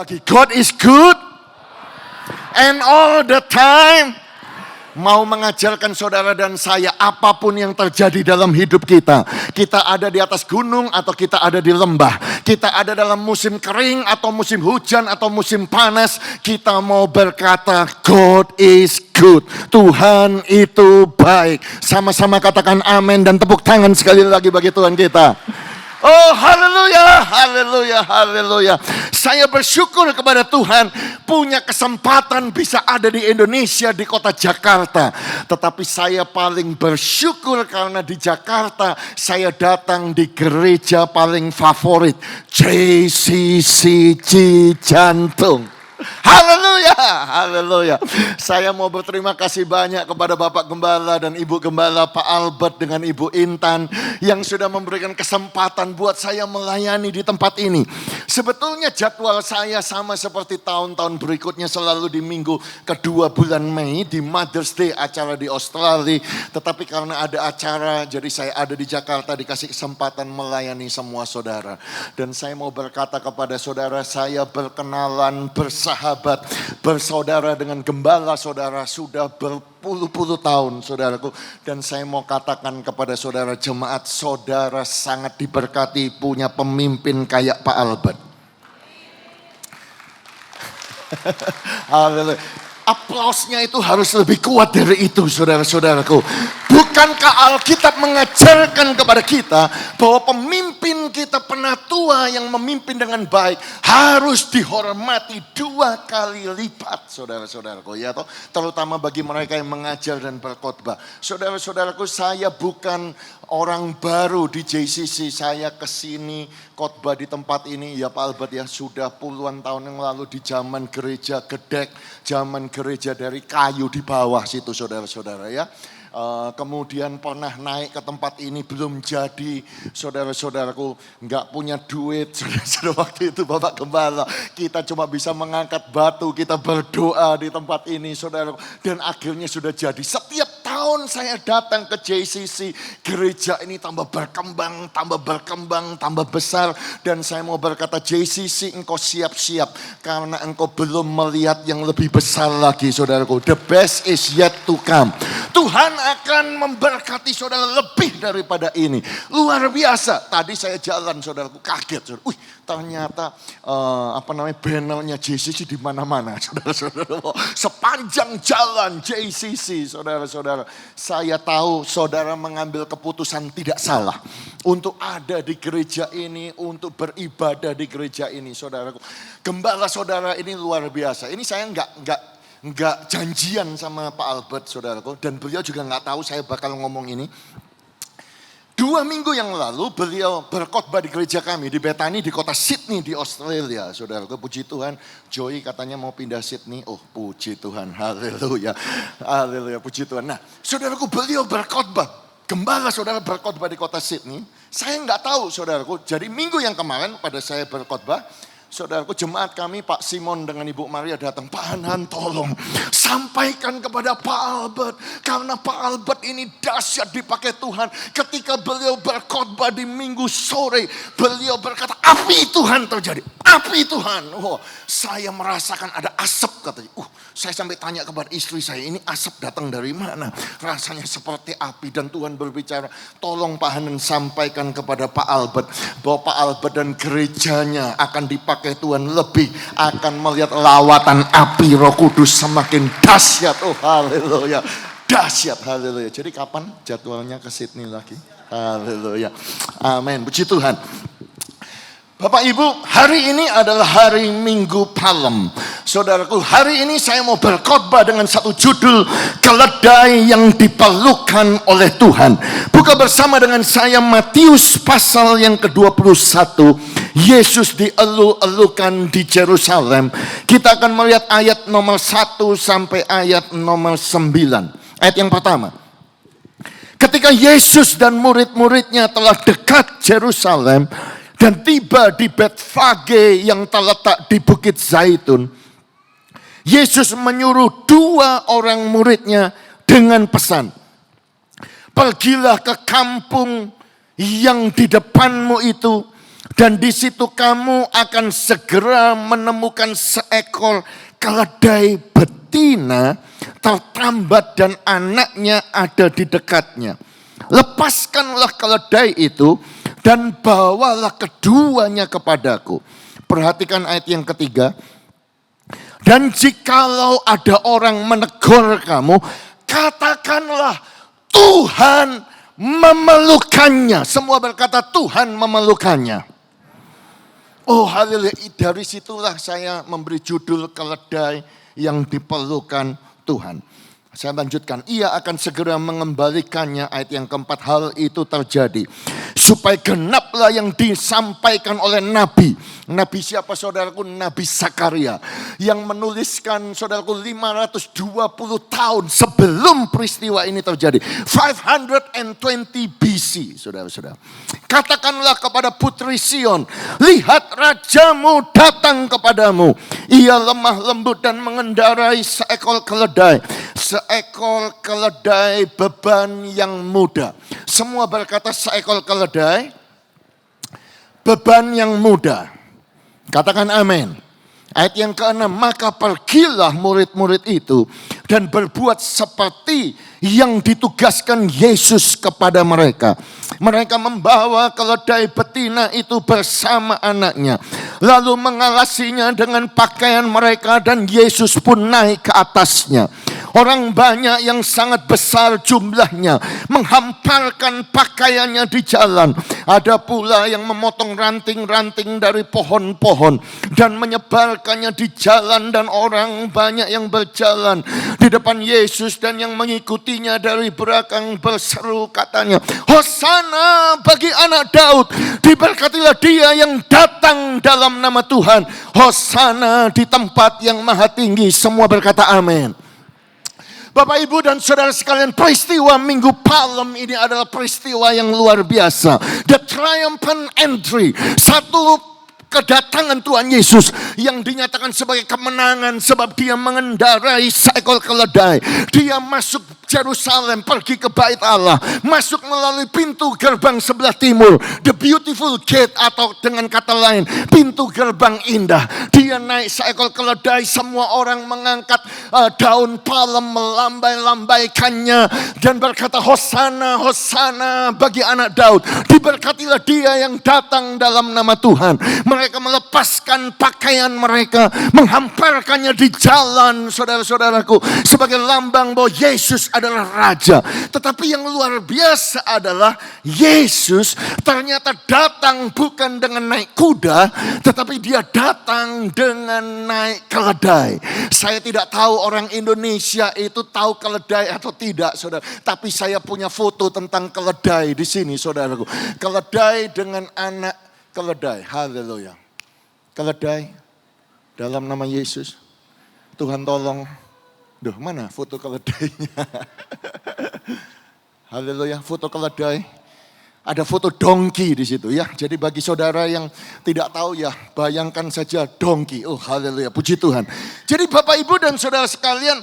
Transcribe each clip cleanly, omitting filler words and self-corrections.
lagi. God is good and all the time. Mau mengajarkan saudara dan saya apapun yang terjadi dalam hidup kita. Kita ada di atas gunung atau kita ada di lembah. Kita ada dalam musim kering atau musim hujan atau musim panas. Kita mau berkata God is good. Tuhan itu baik. Sama-sama katakan amin dan tepuk tangan sekali lagi bagi Tuhan kita. Oh haleluya, haleluya, haleluya. Saya bersyukur kepada Tuhan punya kesempatan bisa ada di Indonesia, di kota Jakarta. Tetapi saya paling bersyukur karena di Jakarta saya datang di gereja paling favorit, JCC Cijantung. Haleluya, haleluya. Saya mau berterima kasih banyak kepada Bapak Gembala dan Ibu Gembala, Pak Albert dengan Ibu Intan yang sudah memberikan kesempatan buat saya melayani di tempat ini. Sebetulnya jadwal saya sama seperti tahun-tahun berikutnya, selalu di minggu kedua bulan Mei di Mother's Day acara di Australia. Tetapi karena ada acara jadi saya ada di Jakarta, dikasih kesempatan melayani semua saudara. Dan saya mau berkata kepada saudara, saya berkenalan bersahabat, bersaudara dengan gembala saudara sudah berpuluh-puluh tahun saudaraku. Dan saya mau katakan kepada saudara jemaat, saudara sangat diberkati punya pemimpin kayak Pak Albert. Haleluya. Aplausnya itu harus lebih kuat dari itu saudara-saudaraku. Bukankah Alkitab mengajarkan kepada kita bahwa pemimpin kita penatua yang memimpin dengan baik harus dihormati 2 kali lipat saudara-saudaraku, ya toh, terutama bagi mereka yang mengajar dan berkhotbah. Saudara-saudaraku, saya bukan orang baru di JCC, saya kesini khotbah di tempat ini ya Pak Albert ya sudah puluhan tahun yang lalu di zaman gereja gedek, zaman gereja dari kayu di bawah situ saudara-saudara ya. Kemudian pernah naik ke tempat ini belum jadi, saudara-saudaraku nggak punya duit, saudara waktu itu Bapak Gembala, kita cuma bisa mengangkat batu, kita berdoa di tempat ini saudara, dan akhirnya sudah jadi. Setiap tahun saya datang ke JCC, gereja ini tambah berkembang, tambah besar, dan saya mau berkata JCC engkau siap-siap karena engkau belum melihat yang lebih besar lagi saudaraku. The best is yet to come. Tuhan akan memberkati saudara lebih daripada ini. Luar biasa. Tadi saya jalan saudaraku kaget. Saudara. Ternyata bannernya JCC di mana-mana. Saudara-saudara. Sepanjang jalan JCC saudara-saudara. Saya tahu saudara mengambil keputusan tidak salah. Untuk ada di gereja ini. Untuk beribadah di gereja ini saudaraku. Gembala saudara ini luar biasa. Ini saya enggak janjian sama Pak Albert saudaraku, dan beliau juga enggak tahu saya bakal ngomong ini. 2 minggu yang lalu beliau berkhotbah di gereja kami di Bethany di kota Sydney di Australia saudaraku. Puji Tuhan, Joey katanya mau pindah Sydney. Oh puji Tuhan, haleluya, haleluya, puji Tuhan. Nah saudaraku, beliau berkhotbah, gembala saudara berkhotbah di kota Sydney. Saya enggak tahu saudaraku, jadi minggu yang kemarin pada saya berkhotbah, saudaraku, jemaat kami Pak Simon dengan Ibu Maria datang. Pak Hanan tolong sampaikan kepada Pak Albert. Karena Pak Albert ini dahsyat dipakai Tuhan. Ketika beliau berkhotbah di minggu sore, beliau berkata api Tuhan terjadi. Api Tuhan. Oh, saya merasakan ada asap katanya. Saya sampai tanya kepada istri saya, ini asap datang dari mana? Rasanya seperti api, dan Tuhan berbicara, tolong Pak Hanan sampaikan kepada Pak Albert bahwa Pak Albert dan gerejanya akan dipakai Tuhan lebih, akan melihat lawatan api Roh Kudus semakin dahsyat. Oh haleluya, dahsyat, haleluya. Jadi kapan jadwalnya ke Sydney lagi? Haleluya, amin, puji Tuhan. Bapak Ibu, hari ini adalah hari Minggu Palem. Saudaraku, hari ini saya mau berkhotbah dengan satu judul, keledai yang diperlukan oleh Tuhan. Buka bersama dengan saya Matius pasal yang ke-21. Yesus dielu-elukan di Yerusalem. Kita akan melihat ayat nomor 1 sampai ayat nomor 9. Ayat yang pertama. Ketika Yesus dan murid-muridnya telah dekat Yerusalem dan tiba di Betfage yang terletak di Bukit Zaitun, Yesus menyuruh 2 orang muridnya dengan pesan, pergilah ke kampung yang di depanmu itu, Dan di situ kamu akan segera menemukan seekor keledai betina tertambat dan anaknya ada di dekatnya. Lepaskanlah keledai itu dan bawalah keduanya kepadaku. Perhatikan ayat yang ketiga. Dan jikalau ada orang menegur kamu, katakanlah Tuhan memerlukannya. Semua berkata Tuhan memerlukannya. Oh haleluya, dari situlah saya memberi judul keledai yang diperlukan Tuhan. Saya lanjutkan, ia akan segera mengembalikannya, ayat yang keempat, hal itu terjadi supaya genaplah yang disampaikan oleh Nabi. Nabi siapa saudaraku? Nabi Zakaria. Yang menuliskan saudaraku 520 tahun sebelum peristiwa ini terjadi. 520 BC saudara-saudara. Katakanlah kepada putri Sion, lihat rajamu datang kepadamu. Ia lemah lembut dan mengendarai seekor keledai. Seekor keledai beban yang muda. Semua berkata seekor keledai beban yang muda. Katakan amin. Ayat yang ke-6, maka pergilah murid-murid itu dan berbuat seperti yang ditugaskan Yesus kepada mereka. Mereka membawa keledai betina itu bersama anaknya, lalu mengalasinya dengan pakaian mereka dan Yesus pun naik ke atasnya. Orang banyak yang sangat besar jumlahnya menghamparkan pakaiannya di jalan. Ada pula yang memotong ranting-ranting dari pohon-pohon dan menyebarkannya di jalan, dan orang banyak yang berjalan di depan Yesus dan yang mengikutinya dari belakang berseru katanya, Hosana bagi anak Daud, diberkatilah dia yang datang dalam nama Tuhan, Hosana di tempat yang maha tinggi. Semua berkata amin. Bapak, Ibu, dan saudara sekalian, peristiwa Minggu Palem ini adalah peristiwa yang luar biasa. The triumphant entry. Satu kedatangan Tuhan Yesus yang dinyatakan sebagai kemenangan sebab dia mengendarai seekor keledai. Dia masuk Yerusalem, pergi ke Bait Allah, masuk melalui pintu gerbang sebelah timur, the beautiful gate, atau dengan kata lain, pintu gerbang indah. Dia naik seekor keledai, semua orang mengangkat daun palem, melambai-lambaikannya dan berkata, Hosana, Hosana bagi anak Daud, diberkatilah dia yang datang dalam nama Tuhan. Mereka melepaskan pakaian mereka, menghamparkannya di jalan, saudara-saudaraku, sebagai lambang bahwa Yesus adalah Raja. Tetapi yang luar biasa adalah Yesus ternyata datang bukan dengan naik kuda, tetapi dia datang dengan naik keledai. Saya tidak tahu orang Indonesia itu tahu keledai atau tidak, saudara. Tapi saya punya foto tentang keledai di sini, saudaraku. Keledai dengan anak keledai. Haleluya. Keledai dalam nama Yesus. Tuhan tolong. Duh, mana foto keledainya? Haleluya, foto keledai. Ada foto dongki di situ ya. Jadi bagi saudara yang tidak tahu ya, bayangkan saja dongki. Oh, haleluya, puji Tuhan. Jadi Bapak, Ibu, dan saudara sekalian,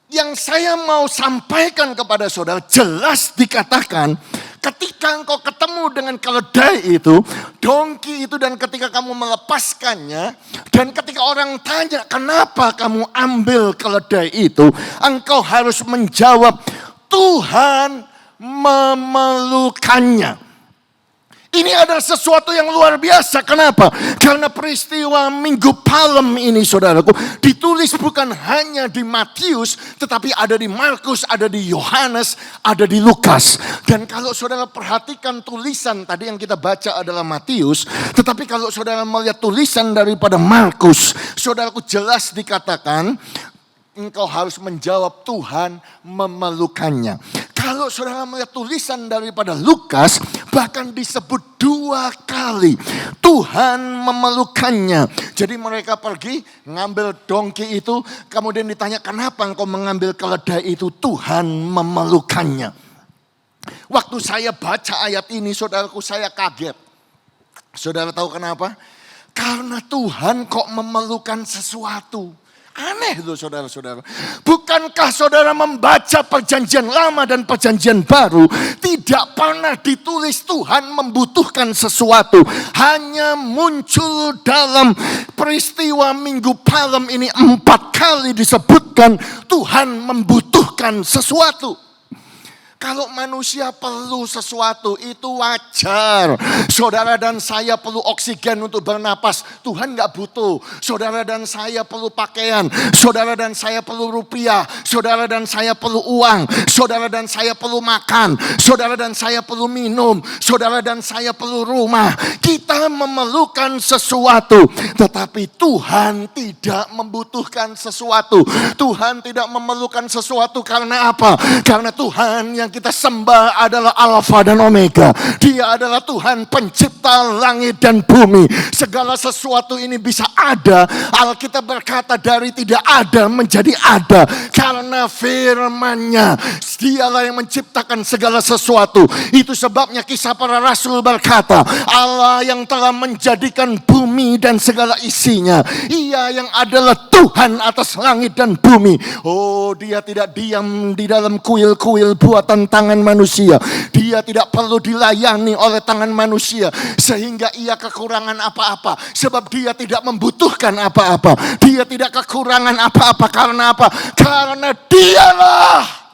yang saya mau sampaikan kepada saudara, jelas dikatakan ketika engkau ketemu dengan keledai itu, dongki itu, dan ketika kamu melepaskannya, dan ketika orang tanya kenapa kamu ambil keledai itu, engkau harus menjawab, Tuhan memerlukannya. Ini adalah sesuatu yang luar biasa. Kenapa? Karena peristiwa Minggu Palem ini, saudaraku, ditulis bukan hanya di Matius, tetapi ada di Markus, ada di Yohanes, ada di Lukas. Dan kalau saudara perhatikan tulisan tadi yang kita baca adalah Matius, tetapi kalau saudara melihat tulisan daripada Markus, saudaraku, jelas dikatakan engkau harus menjawab Tuhan memerlukannya. Kalau saudara melihat tulisan daripada Lukas, bahkan disebut 2 kali Tuhan memerlukannya. Jadi mereka pergi ngambil dongki itu, kemudian ditanya kenapa engkau mengambil keledai itu, Tuhan memerlukannya. Waktu saya baca ayat ini, saudaraku, saya kaget. Saudara tahu kenapa? Karena Tuhan kok memerlukan sesuatu. Aneh loh saudara-saudara. Bukankah saudara membaca perjanjian lama dan perjanjian baru, tidak pernah ditulis Tuhan membutuhkan sesuatu. Hanya muncul dalam peristiwa Minggu Palem ini 4 kali disebutkan Tuhan membutuhkan sesuatu. Kalau manusia perlu sesuatu itu wajar. Saudara dan saya perlu oksigen untuk bernapas. Tuhan gak butuh. Saudara dan saya perlu pakaian. Saudara dan saya perlu rupiah. Saudara dan saya perlu uang. Saudara dan saya perlu makan. Saudara dan saya perlu minum. Saudara dan saya perlu rumah. Kita memerlukan sesuatu. Tetapi Tuhan tidak membutuhkan sesuatu. Tuhan tidak memerlukan sesuatu karena apa? Karena Tuhan yang kita sembah adalah Alfa dan Omega. Dia adalah Tuhan pencipta langit dan bumi. Segala sesuatu ini bisa ada. Alkitab berkata dari tidak ada menjadi ada. Karena firman-Nya. Dialah yang menciptakan segala sesuatu. Itu sebabnya Kisah Para Rasul berkata, Allah yang telah menjadikan bumi dan segala isinya. Ia yang adalah Tuhan atas langit dan bumi. Oh, dia tidak diam di dalam kuil-kuil buatan tangan manusia. Dia tidak perlu dilayani oleh tangan manusia sehingga ia kekurangan apa-apa, sebab dia tidak membutuhkan apa-apa. Dia tidak kekurangan apa-apa karena apa? Karena dialah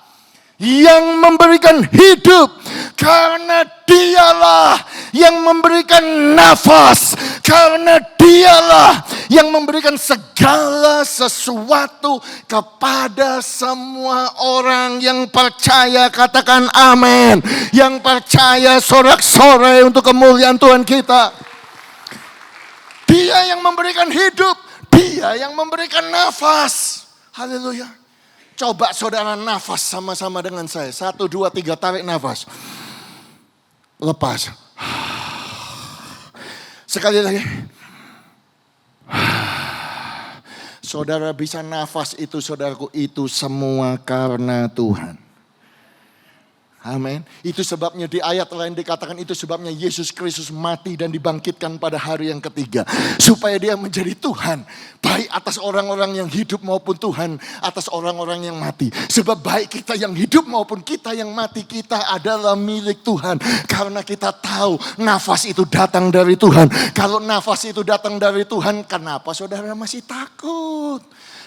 yang memberikan hidup, karena dialah yang memberikan nafas, karena dialah yang memberikan segala sesuatu kepada semua orang yang percaya. Katakan amin. Yang percaya sorak-sorai untuk kemuliaan Tuhan kita. Dia yang memberikan hidup, dia yang memberikan nafas. Haleluya. Coba saudara nafas sama-sama dengan saya. 1, 2, 3, tarik nafas. Lepas. Sekali lagi. Saudara bisa nafas itu, saudaraku, itu semua karena Tuhan. Amin. Itu sebabnya di ayat lain dikatakan itu sebabnya Yesus Kristus mati dan dibangkitkan pada hari yang ketiga. Supaya dia menjadi Tuhan. Baik atas orang-orang yang hidup maupun Tuhan atas orang-orang yang mati. Sebab baik kita yang hidup maupun kita yang mati, kita adalah milik Tuhan. Karena kita tahu nafas itu datang dari Tuhan. Kalau nafas itu datang dari Tuhan, kenapa saudara masih takut?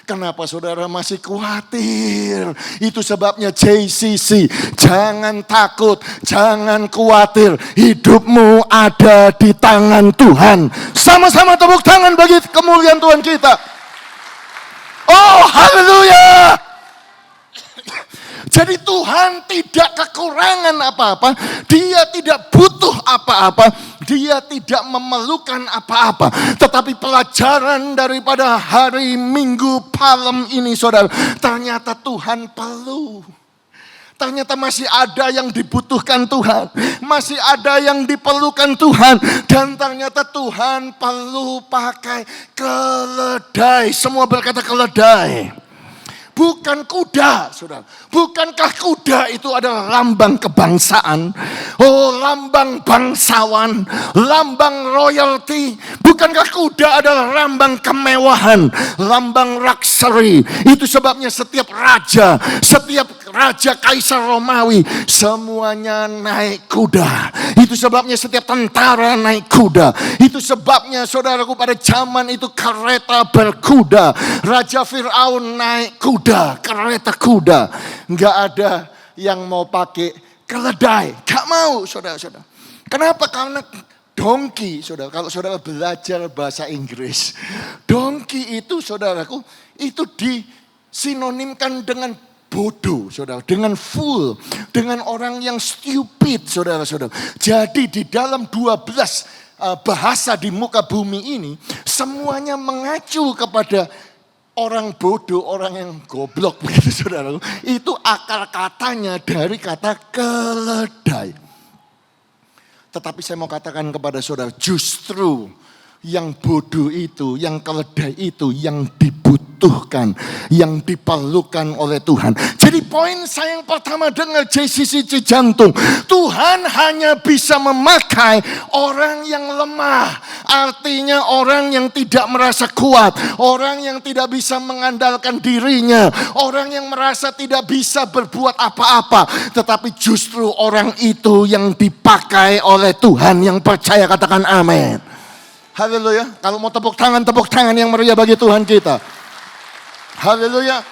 Kenapa saudara masih khawatir? Itu sebabnya JCC. Jangan takut, jangan khawatir. Hidupmu ada di tangan Tuhan. Sama-sama tepuk tangan bagi kemuliaan Tuhan kita. Oh, haleluya. Jadi Tuhan tidak kekurangan apa-apa. Dia tidak butuh apa-apa. Dia tidak memerlukan apa-apa. Tetapi pelajaran daripada hari Minggu Palem ini, saudara, ternyata Tuhan perlu. Ternyata masih ada yang dibutuhkan Tuhan. Masih ada yang diperlukan Tuhan. Dan ternyata Tuhan perlu pakai keledai. Semua berkata keledai. Bukan kuda, saudara. Bukankah kuda itu adalah lambang kebangsaan? Oh, lambang bangsawan, lambang royalty. Bukankah kuda adalah lambang kemewahan, lambang luxury? Itu sebabnya setiap raja kaisar Romawi, semuanya naik kuda. Itu sebabnya setiap tentara naik kuda. Itu sebabnya saudaraku pada zaman itu kereta berkuda. Raja Fir'aun naik kuda, kereta kuda. Enggak ada yang mau pakai keledai. Enggak mau saudara-saudara. Kenapa? Karena donkey, saudara. Kalau saudara belajar bahasa Inggris, donkey itu saudaraku, itu disinonimkan dengan bodoh, saudara, dengan fool, dengan orang yang stupid, saudara-saudara. Jadi di dalam 12 bahasa di muka bumi ini, semuanya mengacu kepada orang bodoh, orang yang goblok, begitu saudara. Itu akar katanya dari kata keledai. Tetapi saya mau katakan kepada saudara, justru yang bodoh itu, yang keledai itu, yang dibutuhkan dibutuhkan, yang diperlukan oleh Tuhan. Jadi poin saya yang pertama dengan JCC Cijantung, Tuhan hanya bisa memakai orang yang lemah. Artinya orang yang tidak merasa kuat, orang yang tidak bisa mengandalkan dirinya, orang yang merasa tidak bisa berbuat apa-apa. Tetapi justru orang itu yang dipakai oleh Tuhan. Yang percaya katakan amin. Haleluya. Kalau mau tepuk tangan yang meriah bagi Tuhan kita. Haleluya.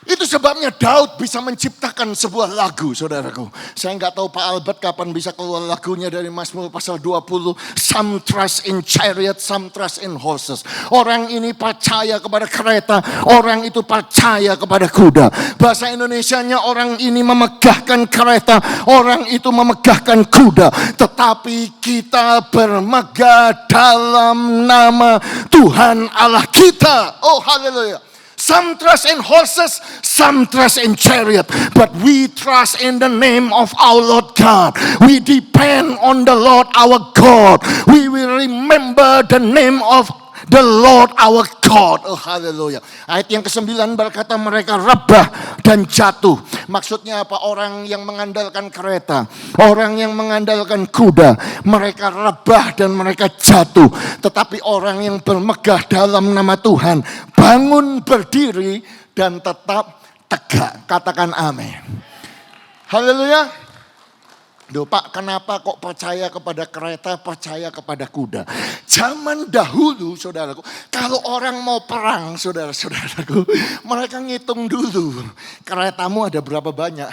Itu sebabnya Daud bisa menciptakan sebuah lagu, saudaraku. Saya nggak tahu Pak Albert kapan bisa keluar lagunya dari Mazmur pasal 20. Some trust in chariot, some trust in horses. Orang ini percaya kepada kereta, orang itu percaya kepada kuda. Bahasa Indonesianya orang ini memegahkan kereta, orang itu memegahkan kuda. Tetapi kita bermegah dalam nama Tuhan Allah kita. Oh haleluya. Some trust in horses, some trust in chariot. But we trust in the name of our Lord God. We depend on the Lord our God. We will remember the name of the Lord our God. Oh haleluya. Ayat yang ke-9 berkata mereka rebah dan jatuh. Maksudnya apa? Orang yang mengandalkan kereta, orang yang mengandalkan kuda, mereka rebah dan mereka jatuh. Tetapi orang yang bermegah dalam nama Tuhan bangun berdiri dan tetap tegak. Katakan amin. Haleluya. Duh Pak, kenapa kok percaya kepada kereta, percaya kepada kuda? Zaman dahulu, saudaraku, kalau orang mau perang, saudara-saudaraku, mereka ngitung dulu. Keretamu ada berapa banyak?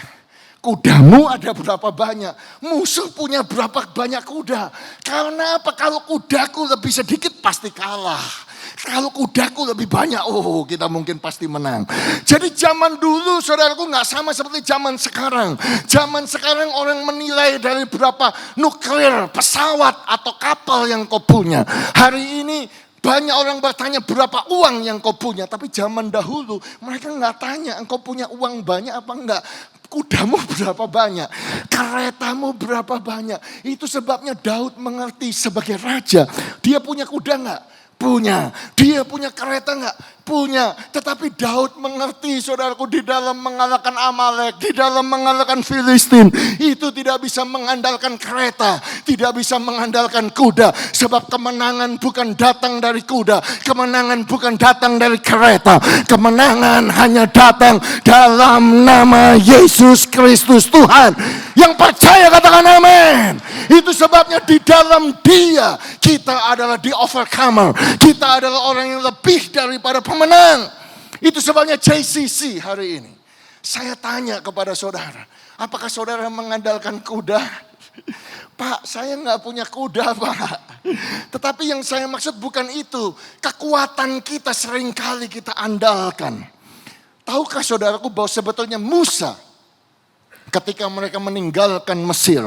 Kudamu ada berapa banyak? Musuh punya berapa banyak kuda? Karena apa? Kalau kudaku lebih sedikit pasti kalah. Kalau kudaku lebih banyak, oh kita mungkin pasti menang. Jadi zaman dulu saudaraku gak sama seperti zaman sekarang. Zaman sekarang orang menilai dari berapa nuklir, pesawat atau kapal yang kau punya. Hari ini banyak orang bertanya berapa uang yang kau punya. Tapi zaman dahulu mereka gak tanya engkau punya uang banyak apa enggak. Kudamu berapa banyak, keretamu berapa banyak. Itu sebabnya Daud mengerti sebagai raja. Dia punya kuda gak? Punya. Dia punya kereta enggak? Punya. Tetapi Daud mengerti saudaraku di dalam mengalahkan Amalek, di dalam mengalahkan Filistin. Itu tidak bisa mengandalkan kereta, tidak bisa mengandalkan kuda. Sebab kemenangan bukan datang dari kuda, kemenangan bukan datang dari kereta. Kemenangan hanya datang dalam nama Yesus Kristus Tuhan. Yang percaya katakan amin. Itu sebabnya di dalam Dia kita adalah the overcomer. Kita adalah orang yang lebih daripada pemenang. Itu sebabnya JCC hari ini. Saya tanya kepada saudara, apakah saudara mengandalkan kuda? Pak, saya nggak punya kuda, Pak. Tetapi yang saya maksud bukan itu. Kekuatan kita seringkali kita andalkan. Tahukah saudaraku bahwa sebetulnya Musa ketika mereka meninggalkan Mesir,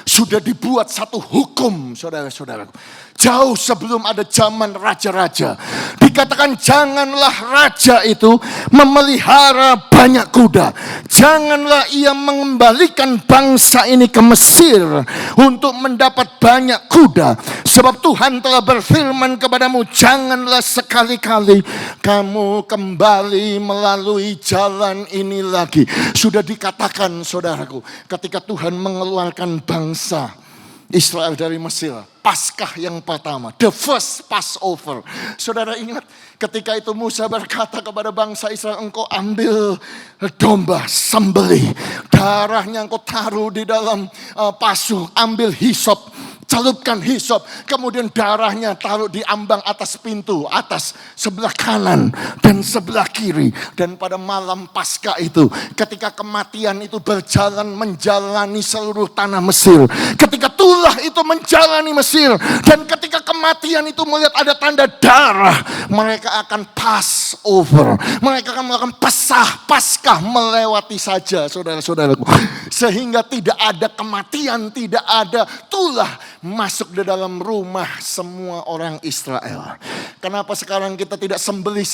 sudah dibuat satu hukum, saudara-saudaraku. Jauh sebelum ada zaman raja-raja. Dikatakan janganlah raja itu memelihara banyak kuda. Janganlah ia mengembalikan bangsa ini ke Mesir untuk mendapat banyak kuda. Sebab Tuhan telah berfirman kepadamu, janganlah sekali-kali kamu kembali melalui jalan ini lagi. Sudah dikatakan saudaraku, ketika Tuhan mengeluarkan bangsa Israel dari Mesir, Paskah yang pertama, the first Passover. Saudara ingat ketika itu Musa berkata kepada bangsa Israel, engkau ambil domba, sembelih, darahnya engkau taruh di dalam pasu, ambil hisop, celupkan hisop, kemudian darahnya taruh di ambang atas pintu, atas sebelah kanan dan sebelah kiri. Dan pada malam Paskah itu, ketika kematian itu berjalan menjalani seluruh tanah Mesir, ketika tulah itu menjalani Mesir, dan ketika kematian itu melihat ada tanda darah, mereka akan Passover, mereka akan melakukan Paskah melewati saja, saudara-saudaraku, sehingga tidak ada kematian, tidak ada tulah masuk di dalam rumah semua orang Israel. Kenapa sekarang kita tidak sembelih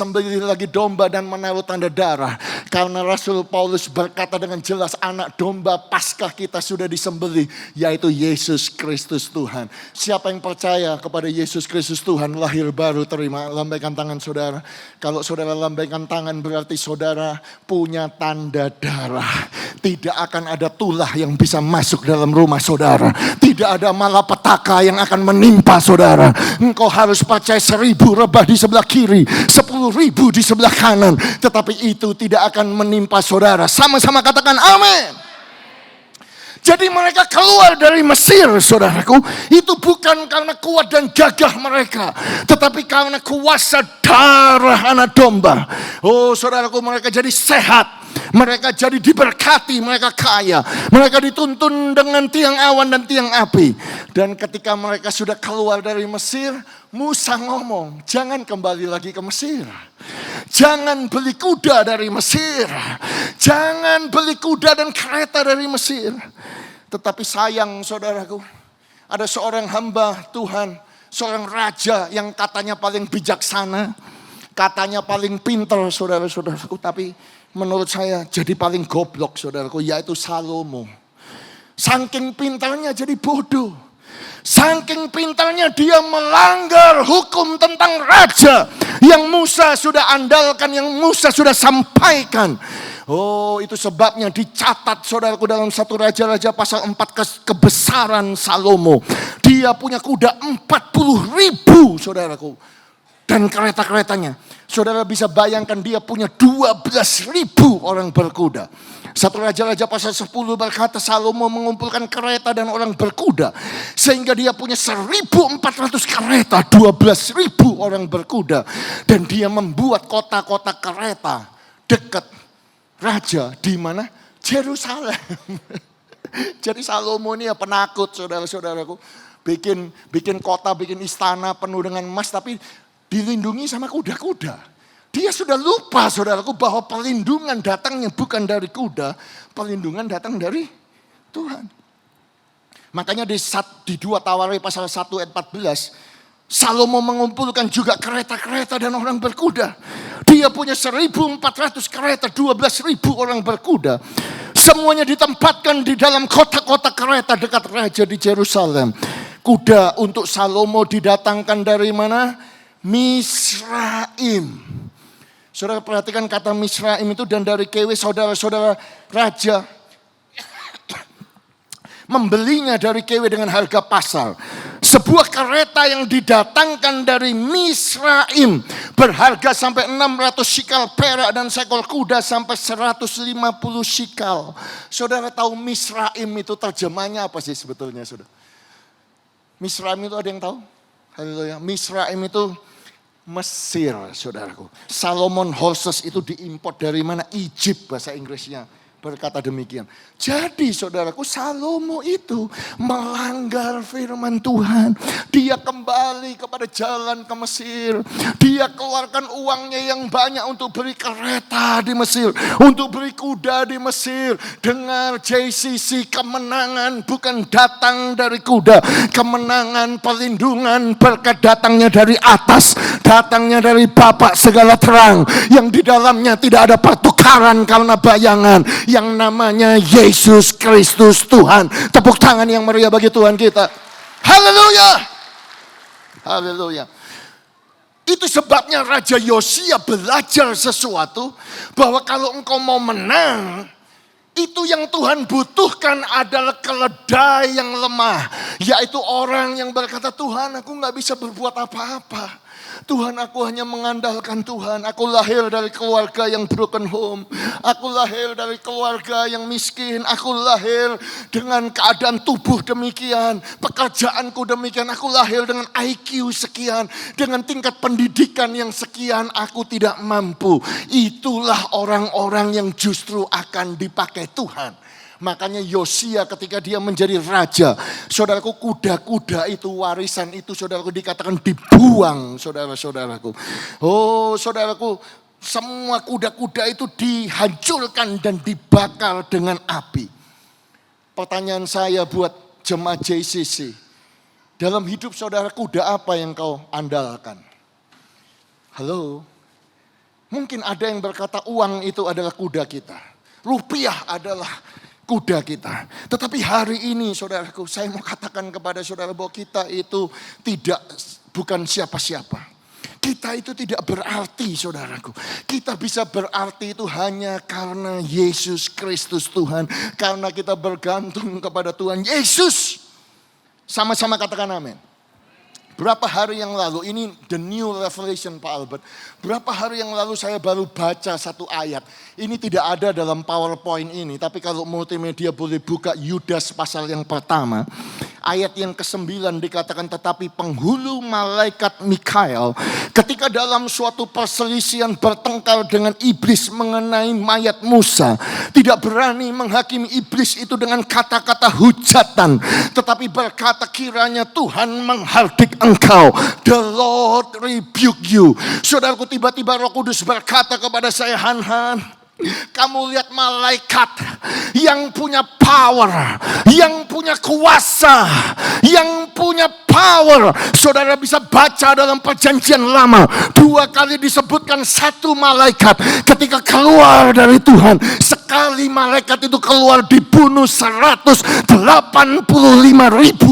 lagi domba dan menaruh tanda darah? Karena Rasul Paulus berkata dengan jelas, anak domba Paskah kita sudah disembelih, yaitu Yesus Yesus Kristus Tuhan. Siapa yang percaya kepada Yesus Kristus Tuhan, lahir baru, terima. Lambaikan tangan saudara. Kalau saudara lambaikan tangan berarti saudara punya tanda darah. Tidak akan ada tulah yang bisa masuk dalam rumah saudara. Tidak ada malapetaka yang akan menimpa saudara. Engkau harus percaya 1000 rebah di sebelah kiri, 10.000 di sebelah kanan. Tetapi itu tidak akan menimpa saudara. Sama-sama katakan amin. Jadi mereka keluar dari Mesir, saudaraku, itu bukan karena kuat dan gagah mereka, tetapi karena kuasa darah anak domba. Oh saudaraku, mereka jadi sehat, mereka jadi diberkati, mereka kaya, mereka dituntun dengan tiang awan dan tiang api. Dan ketika mereka sudah keluar dari Mesir, Musa ngomong, jangan kembali lagi ke Mesir. Jangan beli kuda dari Mesir. Jangan beli kuda dan kereta dari Mesir. Tetapi sayang saudaraku, ada seorang hamba Tuhan, seorang raja yang katanya paling bijaksana, katanya paling pintar saudara-saudaraku, tapi menurut saya jadi paling goblok saudaraku, yaitu Salomo. Saking pintarnya jadi bodoh. Saking pintarnya dia melanggar hukum tentang raja yang Musa sudah andalkan, yang Musa sudah sampaikan. Oh, itu sebabnya dicatat saudaraku dalam 1 Raja-Raja pasal 4 kebesaran Salomo. Dia punya kuda 40.000 saudaraku. Dan kereta-keretanya. Saudara bisa bayangkan dia punya 12.000 orang berkuda. 1 Raja-Raja pasal 10 berkata Salomo mengumpulkan kereta dan orang berkuda. Sehingga dia punya 1.400 kereta, 12.000 orang berkuda. Dan dia membuat kota-kota kereta dekat raja di mana? Yerusalem. Jadi Salomo ini ya penakut saudara-saudaraku. Bikin kota, bikin istana penuh dengan emas tapi dilindungi sama kuda-kuda. Dia sudah lupa saudaraku bahwa perlindungan datangnya bukan dari kuda, perlindungan datang dari Tuhan. Makanya di 2 Tawarikh pasal 1 ayat 14, Salomo mengumpulkan juga kereta-kereta dan orang berkuda. Dia punya 1.400 kereta, 12.000 orang berkuda. Semuanya ditempatkan di dalam kota-kota kereta dekat raja di Yerusalem. Kuda untuk Salomo didatangkan dari mana? Misraim. Saudara perhatikan kata Misraim itu, dan dari KW saudara-saudara raja membelinya dari KW dengan harga pasar. Sebuah kereta yang didatangkan dari Misraim berharga sampai 600 shikal perak dan seekor kuda sampai 150 shikal. Saudara tahu Misraim itu terjemahnya apa sih sebetulnya saudara? Misraim itu ada yang tahu? Haleluya. Misraim itu Mesir, saudaraku. Solomon horses itu diimpor dari mana? Egypt bahasa Inggrisnya berkata demikian. Jadi saudaraku, Salomo itu melanggar firman Tuhan. Dia kembali kepada jalan ke Mesir. Dia keluarkan uangnya yang banyak untuk beli kereta di Mesir, untuk beli kuda di Mesir. Dengar JCC, kemenangan bukan datang dari kuda. Kemenangan, perlindungan, berkat datangnya dari atas. Datangnya dari Bapa segala terang, yang di dalamnya tidak ada pertukaran karena bayangan, yang namanya Yesus Kristus Tuhan. Tepuk tangan yang meriah bagi Tuhan kita. Haleluya. Haleluya. Itu sebabnya Raja Yosia belajar sesuatu, bahwa kalau engkau mau menang, itu yang Tuhan butuhkan adalah keledai yang lemah. Yaitu orang yang berkata, Tuhan aku gak bisa berbuat apa-apa. Tuhan aku hanya mengandalkan Tuhan. Aku lahir dari keluarga yang broken home. Aku lahir dari keluarga yang miskin. Aku lahir dengan keadaan tubuh demikian. Pekerjaanku demikian. Aku lahir dengan IQ sekian. Dengan tingkat pendidikan yang sekian. Aku tidak mampu. Itulah orang-orang yang justru akan dipakai Tuhan. Makanya Yosia ketika dia menjadi raja, saudaraku, kuda-kuda itu, warisan itu, saudaraku, dikatakan dibuang, saudara-saudaraku. Oh saudaraku, semua kuda-kuda itu dihancurkan dan dibakar dengan api. Pertanyaan saya buat jemaat JCC, dalam hidup saudara, kuda apa yang kau andalkan? Halo? Mungkin ada yang berkata uang itu adalah kuda kita. Rupiah adalah kuda kita. Tetapi hari ini saudaraku, saya mau katakan kepada saudara bahwa kita itu bukan siapa-siapa. Kita itu tidak berarti saudaraku. Kita bisa berarti itu hanya karena Yesus Kristus Tuhan. Karena kita bergantung kepada Tuhan Yesus. Sama-sama katakan amin. Berapa hari yang lalu, ini the new revelation Pak Albert. Berapa hari yang lalu saya baru baca satu ayat. Ini tidak ada dalam PowerPoint ini. Tapi kalau multimedia boleh buka Yudas pasal yang pertama. Ayat yang ke-9 dikatakan, tetapi penghulu malaikat Mikael ketika dalam suatu perselisihan bertengkar dengan iblis mengenai mayat Musa, tidak berani menghakimi iblis itu dengan kata-kata hujatan, tetapi berkata, kiranya Tuhan menghardik engkau. The Lord rebuke you. Saudaraku, tiba-tiba Roh Kudus berkata kepada saya, Han, kamu lihat malaikat yang punya power, yang punya kuasa, yang punya power. Saudara bisa baca dalam perjanjian lama, 2 kali disebutkan satu malaikat ketika keluar dari Tuhan. Sekali malaikat itu keluar dibunuh 185.000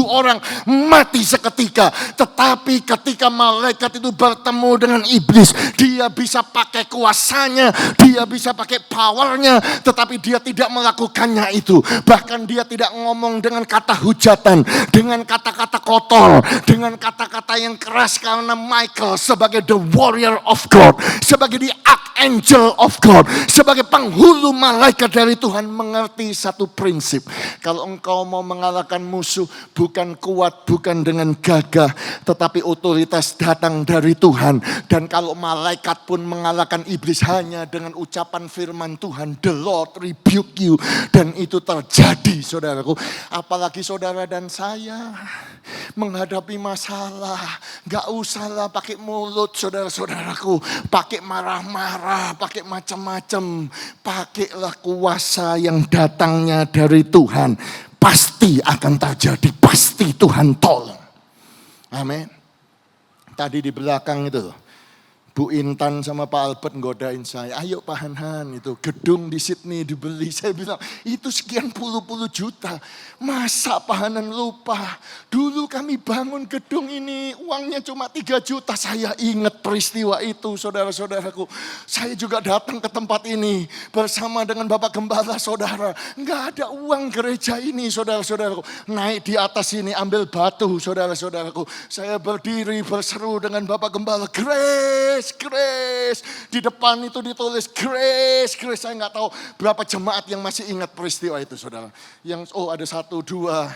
orang mati seketika. Tetapi ketika malaikat itu bertemu dengan iblis, dia bisa pakai kuasanya, dia bisa pakai powernya, tetapi dia tidak melakukannya itu. Bahkan dia tidak ngomong dengan kata hujatan, dengan kata-kata kotor, dengan kata-kata yang keras, karena Michael sebagai the warrior of God, sebagai the archangel of God, sebagai penghulu malaikat dari Tuhan, mengerti satu prinsip. Kalau engkau mau mengalahkan musuh, bukan kuat, bukan dengan gagah, tetapi otoritas datang dari Tuhan. Dan kalau malaikat pun mengalahkan iblis hanya dengan ucapan firman Tuhan, the Lord rebuke you. Dan itu terjadi saudaraku. Apalagi saudara dan saya menghadapi masalah, gak usahlah pakai mulut saudara-saudaraku, pakai marah-marah, pakai macam-macam. Pakailah kuasa yang datangnya dari Tuhan. Pasti akan terjadi, pasti Tuhan tolong. Amin. Tadi di belakang itu Bu Intan sama Pak Albert ngodain saya, ayo Pak Han, itu gedung di Sydney dibeli. Saya bilang, itu sekian puluh juta. Masa Pak Hanan lupa? Dulu kami bangun gedung ini, uangnya cuma 3 juta. Saya ingat peristiwa itu, saudara-saudaraku. Saya juga datang ke tempat ini bersama dengan Bapak Gembala, saudara. Enggak ada uang gereja ini, saudara-saudaraku. Naik di atas ini, ambil batu, saudara-saudaraku. Saya berdiri berseru dengan Bapak Gembala, Grace. Di depan itu ditulis Grace. Saya nggak tahu berapa jemaat yang masih ingat peristiwa itu, saudara. Yang ada 1, 2,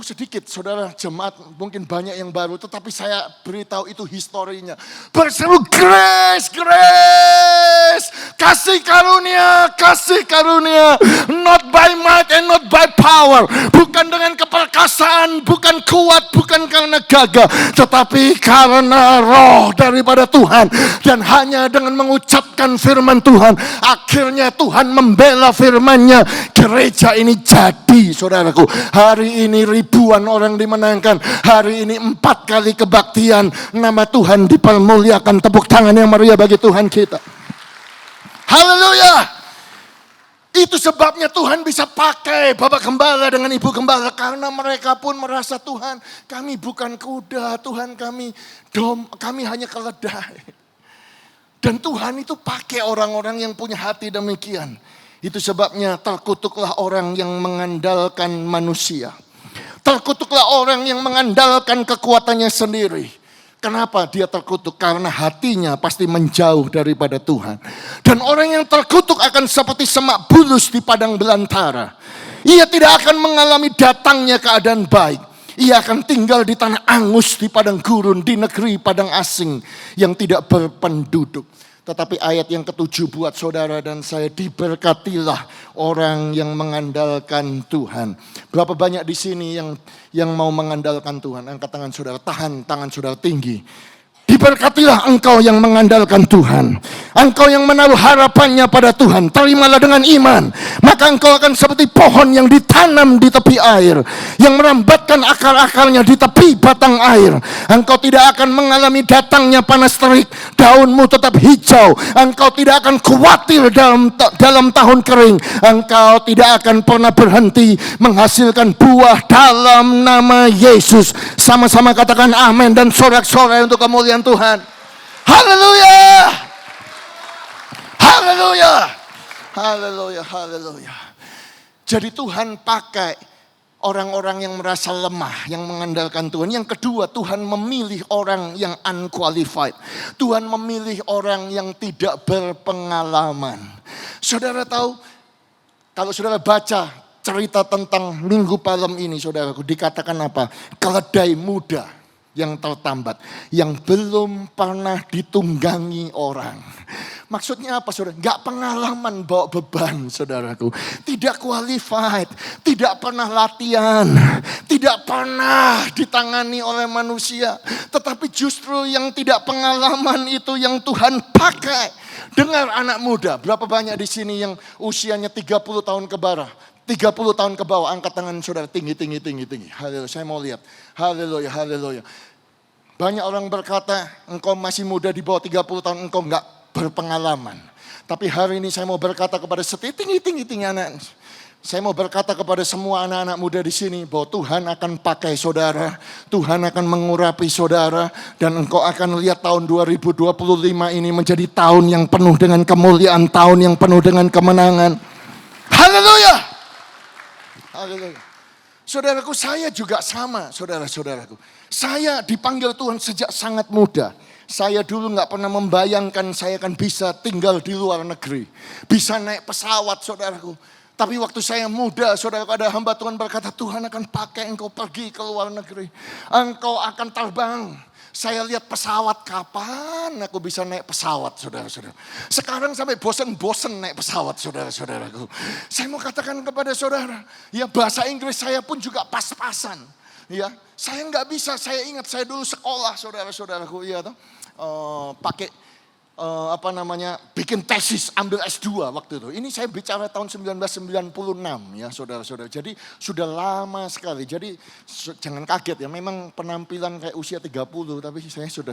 sedikit saudara jemaat, mungkin banyak yang baru, tetapi saya beritahu itu historinya. Berseru Grace, kasih karunia, not by might and not by power, bukan dengan keperkasaan, bukan kuat, bukan karena gagah, tetapi karena roh daripada Tuhan. Dan hanya dengan mengucapkan firman Tuhan, akhirnya Tuhan membela firman-Nya. Gereja ini jadi, saudaraku. Hari ini ribuan orang dimenangkan. Hari ini 4 kali kebaktian. Nama Tuhan dipermuliakan. Tepuk tangan yang meriah bagi Tuhan kita. Haleluya. Itu sebabnya Tuhan bisa pakai Bapak Gembala dengan Ibu Gembala. Karena mereka pun merasa, Tuhan kami bukan kuda. Tuhan kami hanya keledai. Dan Tuhan itu pakai orang-orang yang punya hati demikian. Itu sebabnya terkutuklah orang yang mengandalkan manusia. Terkutuklah orang yang mengandalkan kekuatannya sendiri. Kenapa dia terkutuk? Karena hatinya pasti menjauh daripada Tuhan. Dan orang yang terkutuk akan seperti semak bulus di padang belantara. Ia tidak akan mengalami datangnya keadaan baik. Ia akan tinggal di tanah angus, di padang gurun, di negeri padang asing yang tidak berpenduduk. Tetapi ayat yang ke-7 buat saudara dan saya, diberkatilah orang yang mengandalkan Tuhan. Berapa banyak di sini yang mau mengandalkan Tuhan? Angkat tangan saudara, tahan tangan saudara tinggi. Diberkatilah engkau yang mengandalkan Tuhan. Engkau yang menaruh harapannya pada Tuhan. Terimalah dengan iman. Maka engkau akan seperti pohon yang ditanam di tepi air, yang merambatkan akar-akarnya di tepi batang air. Engkau tidak akan mengalami datangnya panas terik. Daunmu tetap hijau. Engkau tidak akan khawatir dalam tahun kering. Engkau tidak akan pernah berhenti menghasilkan buah dalam nama Yesus. Sama-sama katakan amin dan sorak-sorai untuk kemuliaan Tuhan. Haleluya. Haleluya. Haleluya. Haleluya. Jadi Tuhan pakai orang-orang yang merasa lemah, yang mengandalkan Tuhan. Yang kedua, Tuhan memilih orang yang unqualified. Tuhan memilih orang yang tidak berpengalaman. Saudara tahu, kalau saudara baca cerita tentang Minggu Palem ini, saudaraku, dikatakan apa? Keledai muda yang tertambat, yang belum pernah ditunggangi orang. Maksudnya apa, saudara? Gak pengalaman bawa beban, saudaraku. Tidak qualified, tidak pernah latihan, tidak pernah ditangani oleh manusia. Tetapi justru yang tidak pengalaman itu yang Tuhan pakai. Dengar anak muda, berapa banyak di sini yang usianya 30 tahun ke bawah? 30 tahun ke bawah, angkat tangan saudara tinggi. Haleluya, saya mau lihat. Haleluya, haleluya. Banyak orang berkata, engkau masih muda di bawah 30 tahun, engkau enggak berpengalaman. Tapi hari ini saya mau berkata kepada tinggi anak. Saya mau berkata kepada semua anak-anak muda di sini bahwa Tuhan akan pakai saudara, Tuhan akan mengurapi saudara, dan engkau akan lihat tahun 2025 ini menjadi tahun yang penuh dengan kemuliaan, tahun yang penuh dengan kemenangan. Haleluya. Haleluya. Saudaraku, saya juga sama, saudara-saudaraku. Saya dipanggil Tuhan sejak sangat muda. Saya dulu gak pernah membayangkan saya akan bisa tinggal di luar negeri. Bisa naik pesawat, saudaraku. Tapi waktu saya muda, saudaraku, ada hamba Tuhan berkata, Tuhan akan pakai engkau pergi ke luar negeri. Engkau akan terbang. Saya lihat pesawat, kapan aku bisa naik pesawat, saudara-saudara. Sekarang sampai bosan-bosan naik pesawat, saudara-saudaraku. Saya mau katakan kepada saudara, ya bahasa Inggris saya pun juga pas-pasan. Ya, saya nggak bisa, saya ingat saya dulu sekolah, saudara-saudaraku, ya toh, pakai bikin tesis, ambil S2 waktu itu. Ini saya bicara tahun 1996 ya saudara-saudara. Jadi sudah lama sekali. Jadi jangan kaget ya, memang penampilan kayak usia 30 tapi saya sudah.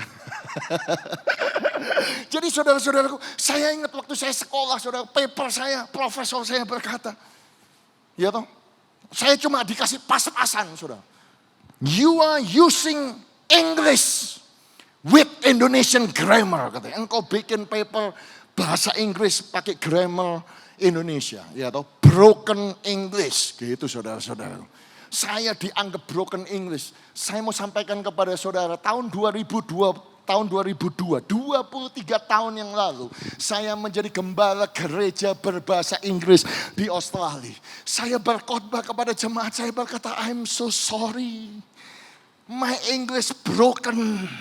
Jadi saudara-saudaraku, saya ingat waktu saya sekolah, saudara, paper saya, profesor saya berkata, ya toh, saya cuma dikasih pas-pasan, saudara. You are using English with Indonesian grammar, katanya. Engkau bikin paper bahasa Inggris pakai grammar Indonesia, ya toh, broken English, gitu saudara-saudara. Saya dianggap broken English. Saya mau sampaikan kepada saudara, tahun 2002, 23 tahun yang lalu, saya menjadi gembala gereja berbahasa Inggris di Australia. Saya berkhotbah kepada jemaat, saya berkata, I'm so sorry, my English broken.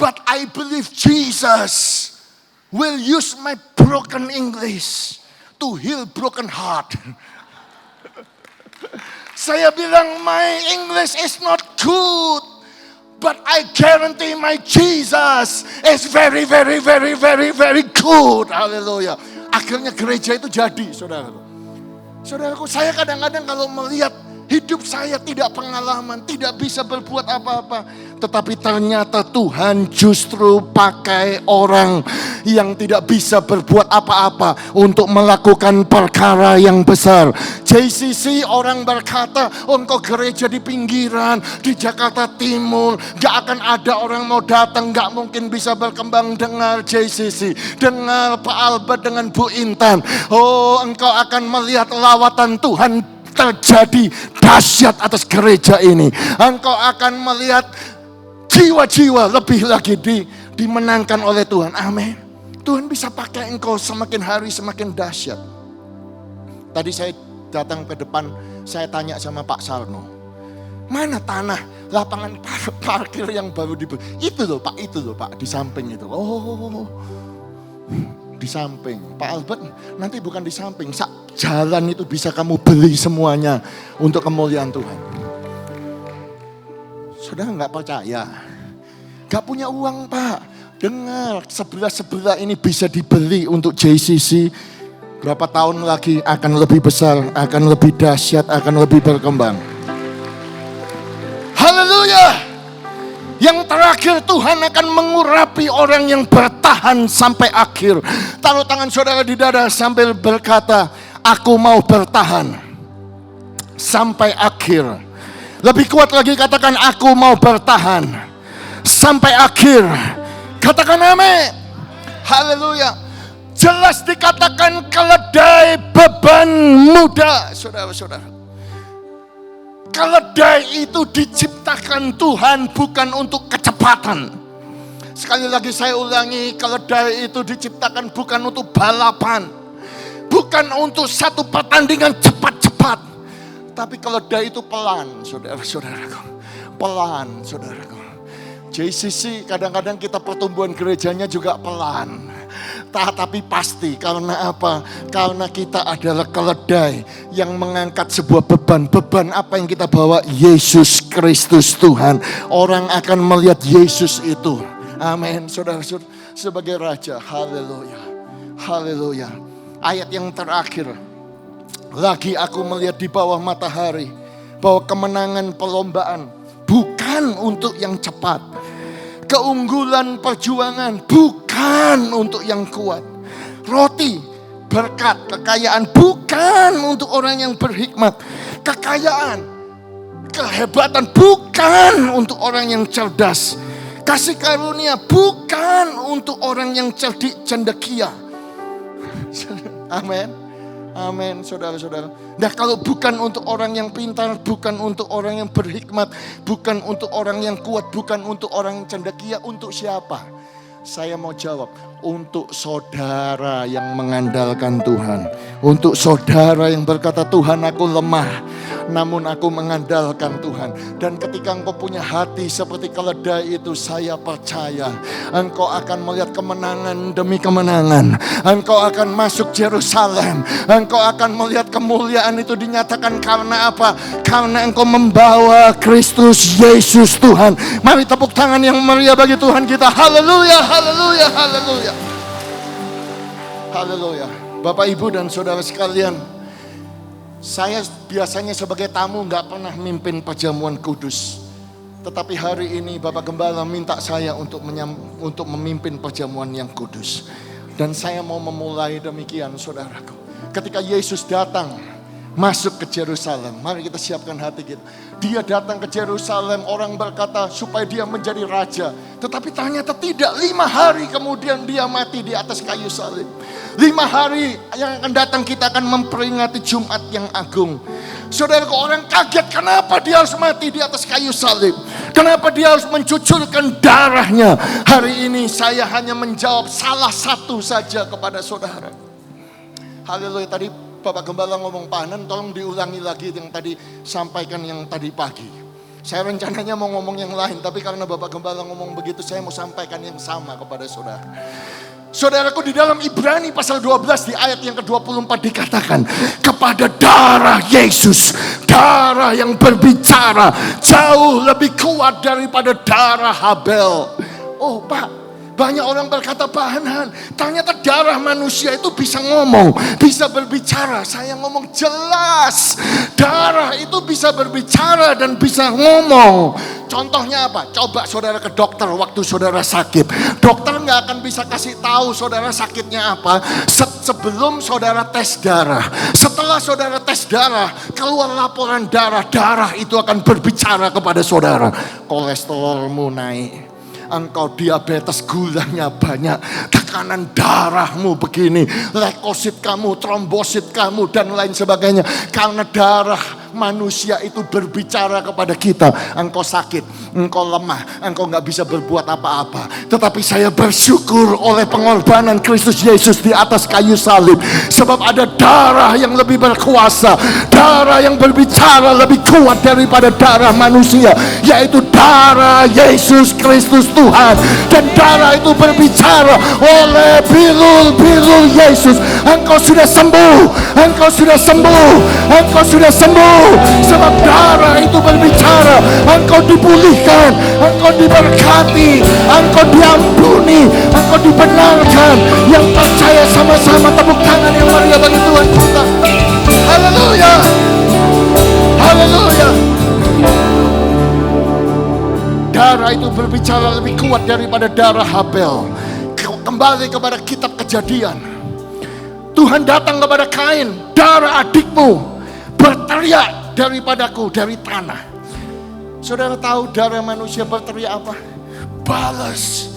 But I believe Jesus will use my broken English to heal broken heart. Saya bilang, my English is not good, but I guarantee my Jesus is very, very, very, very, very good. Haleluya. Akhirnya gereja itu jadi, saudaraku. Saudaraku, saya kadang-kadang kalau melihat hidup saya tidak pengalaman, tidak bisa berbuat apa-apa. Tetapi ternyata Tuhan justru pakai orang yang tidak bisa berbuat apa-apa untuk melakukan perkara yang besar. JCC, orang berkata, engkau gereja di pinggiran, di Jakarta Timur, gak akan ada orang mau datang, gak mungkin bisa berkembang. Dengar JCC, dengar Pak Albert dengan Bu Intan. Oh, engkau akan melihat lawatan Tuhan terjadi dahsyat atas gereja ini. Engkau akan melihat jiwa-jiwa lebih lagi dimenangkan oleh Tuhan. Amin. Tuhan bisa pakai engkau semakin hari semakin dahsyat. Tadi saya datang ke depan, saya tanya sama Pak Sarno, mana tanah lapangan parkir yang baru dibeli? Itu loh Pak, di samping itu. Oh, di samping. Pak Albert, nanti bukan di samping, jalan itu bisa kamu beli semuanya untuk kemuliaan Tuhan. Saudara nggak percaya? Gak punya uang Pak. Dengar, sebelah-sebelah ini bisa dibeli untuk JCC. Berapa tahun lagi akan lebih besar, akan lebih dahsyat, akan lebih berkembang. Haleluya. Yang terakhir, Tuhan akan mengurapi orang yang bertahan sampai akhir. Taruh tangan saudara di dada sambil berkata, aku mau bertahan sampai akhir. Lebih kuat lagi katakan, aku mau bertahan sampai akhir. Katakan amin. Haleluya. Jelas dikatakan keledai beban muda, saudara-saudara. Keledai itu diciptakan Tuhan bukan untuk kecepatan. Sekali lagi saya ulangi, keledai itu diciptakan bukan untuk balapan. Bukan untuk satu pertandingan cepat-cepat. Tapi keledai itu pelan, saudara-saudaraku. Pelan, saudaraku. JCC kadang-kadang kita pertumbuhan gerejanya juga pelan. Tapi pasti, karena apa? Karena kita adalah keledai yang mengangkat sebuah beban. Beban apa yang kita bawa? Yesus Kristus Tuhan. Orang akan melihat Yesus itu. Amin. Saudara-saudara, sebagai Raja. Haleluya. Haleluya. Ayat yang terakhir. Lagi aku melihat di bawah matahari bahwa kemenangan perlombaan bukan untuk yang cepat. Keunggulan perjuangan bukan untuk yang kuat. Roti, berkat, kekayaan bukan untuk orang yang berhikmat. Kekayaan, kehebatan bukan untuk orang yang cerdas. Kasih karunia bukan untuk orang yang cerdik cendekia. Amin. Amin, saudara-saudara. Nah, kalau bukan untuk orang yang pintar, bukan untuk orang yang berhikmat, bukan untuk orang yang kuat, bukan untuk orang yang cendekia, untuk siapa? Saya mau jawab, untuk saudara yang mengandalkan Tuhan. Untuk saudara yang berkata, Tuhan aku lemah, namun aku mengandalkan Tuhan. Dan ketika engkau punya hati seperti keledai itu, saya percaya engkau akan melihat kemenangan demi kemenangan. Engkau akan masuk Yerusalem. Engkau akan melihat kemuliaan itu dinyatakan karena apa? Karena engkau membawa Kristus Yesus Tuhan. Mari tepuk tangan yang meriah bagi Tuhan kita. Haleluya, haleluya, haleluya. Haleluya. Bapak, Ibu, dan saudara sekalian, saya biasanya sebagai tamu gak pernah mimpin perjamuan kudus. Tetapi hari ini Bapak Gembala minta saya untuk memimpin perjamuan yang kudus. Dan saya mau memulai demikian, saudaraku. Ketika Yesus datang masuk ke Yerusalem, mari kita siapkan hati kita. Dia datang ke Yerusalem, orang berkata supaya dia menjadi raja. Tetapi ternyata tidak. 5 hari kemudian dia mati di atas kayu salib. 5 hari yang akan datang kita akan memperingati Jumat yang agung. Saudaraku, orang kaget kenapa dia harus mati di atas kayu salib. Kenapa dia harus mencucurkan darahnya. Hari ini saya hanya menjawab salah satu saja kepada saudara. Haleluya. Tadi Bapak Gembala ngomong panen, tolong diulangi lagi yang tadi sampaikan yang tadi pagi. Saya rencananya mau ngomong yang lain, tapi karena Bapak Gembala ngomong begitu, saya mau sampaikan yang sama kepada saudara. Saudaraku, di dalam Ibrani pasal 12 di ayat yang ke-24 dikatakan, kepada darah Yesus, darah yang berbicara jauh lebih kuat daripada darah Habel. Oh Pak, banyak orang berkata, Bahan, ternyata darah manusia itu bisa ngomong, bisa berbicara. Saya ngomong jelas, darah itu bisa berbicara dan bisa ngomong. Contohnya apa? Coba saudara ke dokter waktu saudara sakit. Dokter gak akan bisa kasih tahu saudara sakitnya apa sebelum saudara tes darah. Setelah saudara tes darah, keluar laporan darah. Darah itu akan berbicara kepada saudara. Kolesterolmu naik, engkau diabetes, gulanya banyak, tekanan darahmu begini, leukosit kamu, trombosit kamu, dan lain sebagainya. Karena darah manusia itu berbicara kepada kita. Engkau sakit, engkau lemah, engkau gak bisa berbuat apa-apa. Tetapi saya bersyukur oleh pengorbanan Kristus Yesus di atas kayu salib. Sebab ada darah yang lebih berkuasa, darah yang berbicara lebih kuat daripada darah manusia, yaitu darah Yesus Kristus Tuhan. Dan darah itu berbicara, oh oleh birul Yesus. Engkau sudah sembuh, engkau sudah sembuh, engkau sudah sembuh. Sebab darah itu berbicara. Engkau dipulihkan, engkau diberkati, engkau diampuni, engkau dibenarkan. Yang percaya sama-sama tepuk tangan yang meriah bagi Tuhan kita. Haleluya, haleluya. Darah itu berbicara lebih kuat daripada darah Habel. Kembali kepada kitab Kejadian. Tuhan datang kepada Kain, darah adikmu berteriak daripadaku dari tanah. Saudara tahu darah manusia berteriak apa? Balas,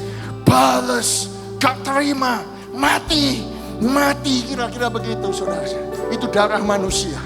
balas, gak terima, mati, mati, kira-kira begitu saudara. Itu darah manusia.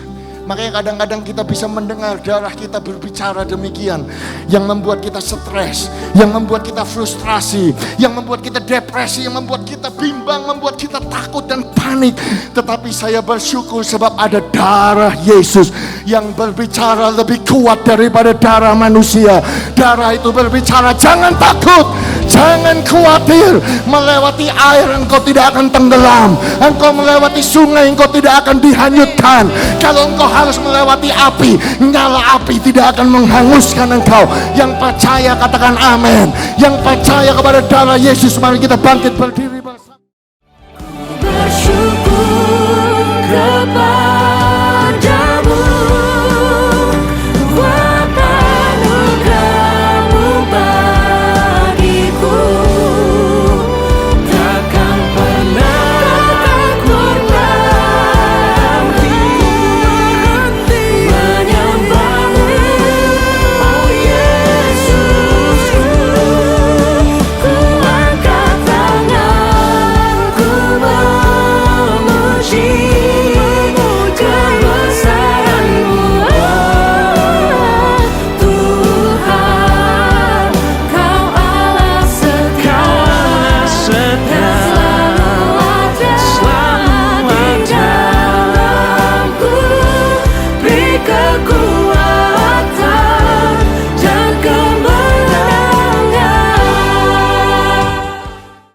Makanya kadang-kadang kita bisa mendengar darah kita berbicara demikian. Yang membuat kita stres, yang membuat kita frustrasi, yang membuat kita depresi, yang membuat kita bimbang, membuat kita takut dan panik. Tetapi saya bersyukur sebab ada darah Yesus yang berbicara lebih kuat daripada darah manusia. Darah itu berbicara, jangan takut, jangan khawatir. Melewati air engkau tidak akan tenggelam. Engkau melewati sungai engkau tidak akan dihanyutkan. Kalau engkau harus melewati api, nyala api tidak akan menghanguskan engkau. Yang percaya katakan amin. Yang percaya kepada darah Yesus, mari kita bangkit berdiri.